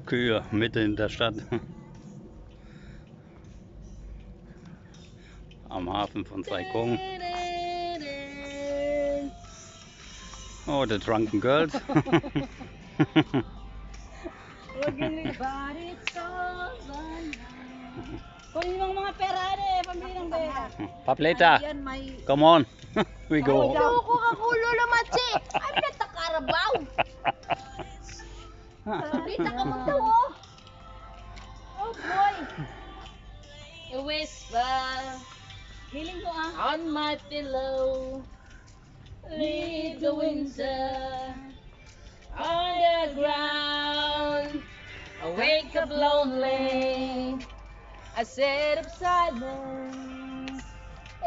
Kühe mitten in der Stadt. Am Hafen von Saigon. Oh, the drunken girls. Kunin mo mga pera pambili ng pera. Papleta, come on. We go. Ayoko ka kulo naman, che. I'm not a Carabao. Dito ka mo daw, oh. Oh boy. A whisper. Feeling ko on my pillow. Leave the winter on the ground. I wake up lonely. I set up silence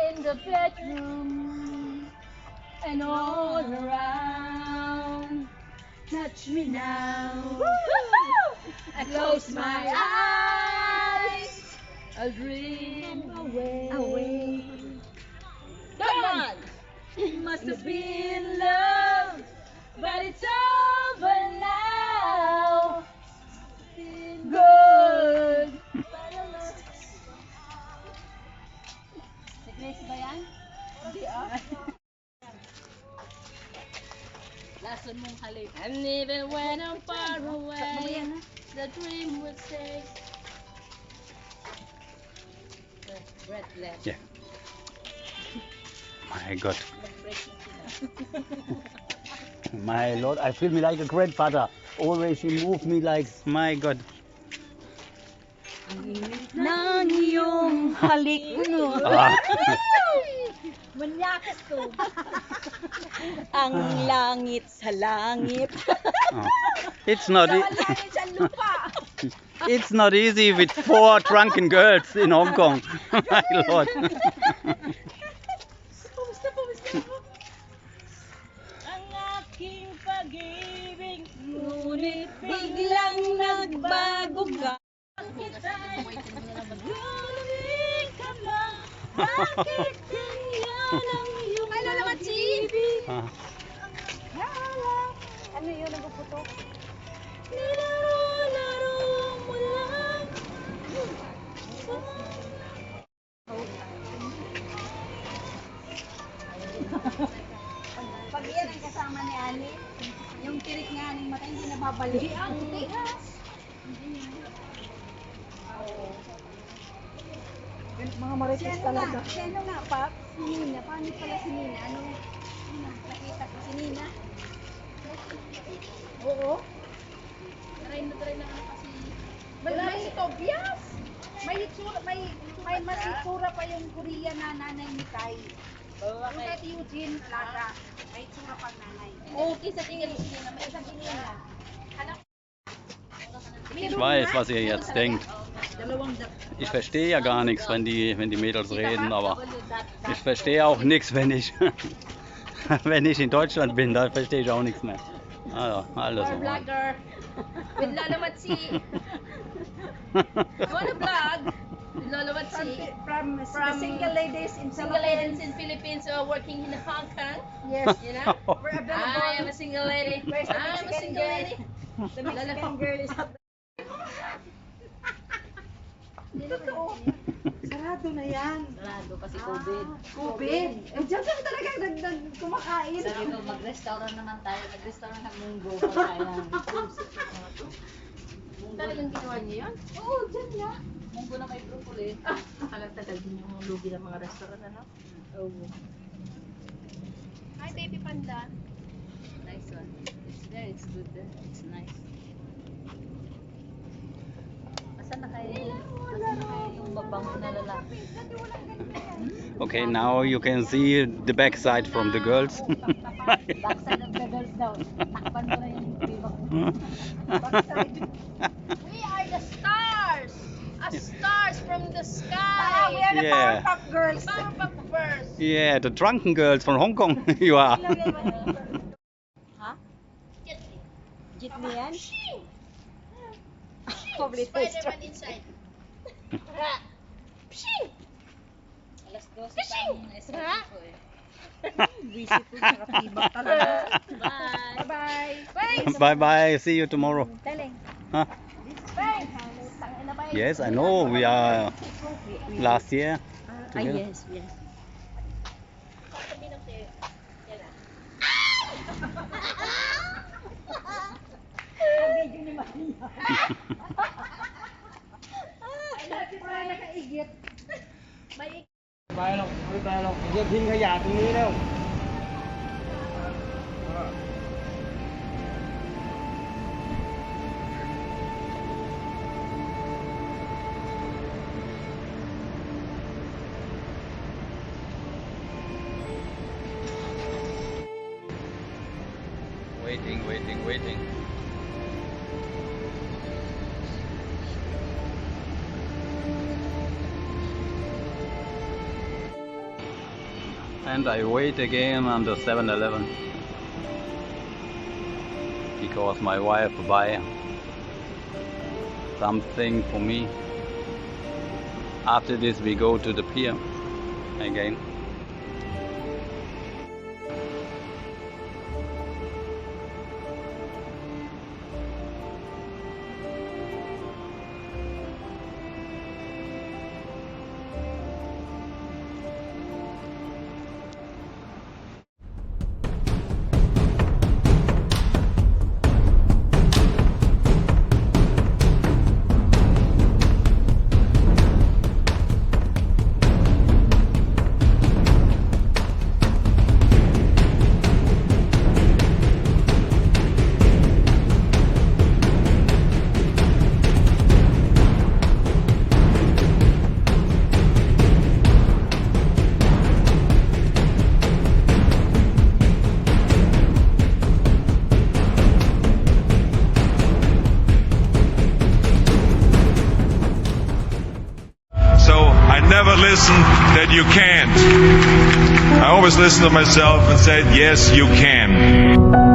in the bedroom and all around. Touch me now. I close my eyes. I'll dream away. Come on. Must have been love, but it's over now. Good. Next ba yan? Hindi Lason mong halik. And even when I'm far away, the dream will stay. Breathless. Yeah. My God. My Lord, I feel me like a grandfather. Always he moved me like, my God. Nang iyong halik no. Manyakas to. Ang langit sa langit. It's not. Langit sa lupa. It's not easy with 4 drunken girls in Hong Kong. My Lord. Ang aking pag-ibig, ngunit biglang nagbago ka. Bakit ganyan ang iyong pag-ibig? Ano yun, nagpuputok? Nilaro-laro mo lang. Pag yan ang kasama ni Ali, yung tirik nga ng mata hindi nababalik. Ang tigas. Mga marites talaga. Sino nga, Pap? Si Nina. Paano pala si Nina? Anong nakita ko si Nina? Oo. Try na nga kasi. May si Tobias. May mas itsura pa yung Korean na nanay ni Tai. Yung kahit Eugene, alaga. May itsura pang nanay. Okay, sa tingin si Nina. May isang tingin na. Ich weiß, was ihr jetzt denkt. Ich verstehe ja gar nichts, wenn die Mädels reden, aber ich verstehe auch nichts, wenn ich in Deutschland bin, da verstehe ich auch nichts mehr. Also, alles so. Vlogger with Lolo Matsi. You wanna vlog with Lolo Matsi? From single ladies in Philippines who are working in Hong Kong. Yes. You know? I am a single lady. I'm a single lady. The Mexican girl is up. Totoo. Sarado na yan. Sarado kasi COVID. COVID? Eh, dyan ka talaga kumakain. Sabi ko, mag-restaurant naman tayo. Nag-restaurant ng Munggo. Kaya Talagang ginawa niyo yun? Oo, dyan nga. Munggo na may broccoli. Tagal din yung lugi ng mga restaurant, ano? Oo. Hi, baby panda. Nice one. It's there. It's good there. It's nice. Asan na kayo? Asan na kayo yung babango na lalaki? Okay, now you can see the backside from the girls. Backside of the girls daw. Takpan mo na yung tibak mo. We are the stars! Stars from the sky! We are the Yeah. Powerpuff Girls! Powerpuff Girls! Yeah, the drunken girls from Hong Kong. You are. Ha? Jeepney yan? Probably Spider-Man inside. Pshing! Alas 12 pa ang escape ko eh. Visit ko sa katibak talaga. Bye! Bye! Bye! Bye bye. See you tomorrow. Telling. Huh? Yes, I know. We are last year together. Yes, yes.ไปหรอกไม่ไปหรอกจะทิ้งขยะตรงนี้แล้ว Waiting. And I wait again on the 7-Eleven because my wife buy something for me. After this we go to the pier again. So I never listened that you can't. I always listened to myself and said, yes, you can.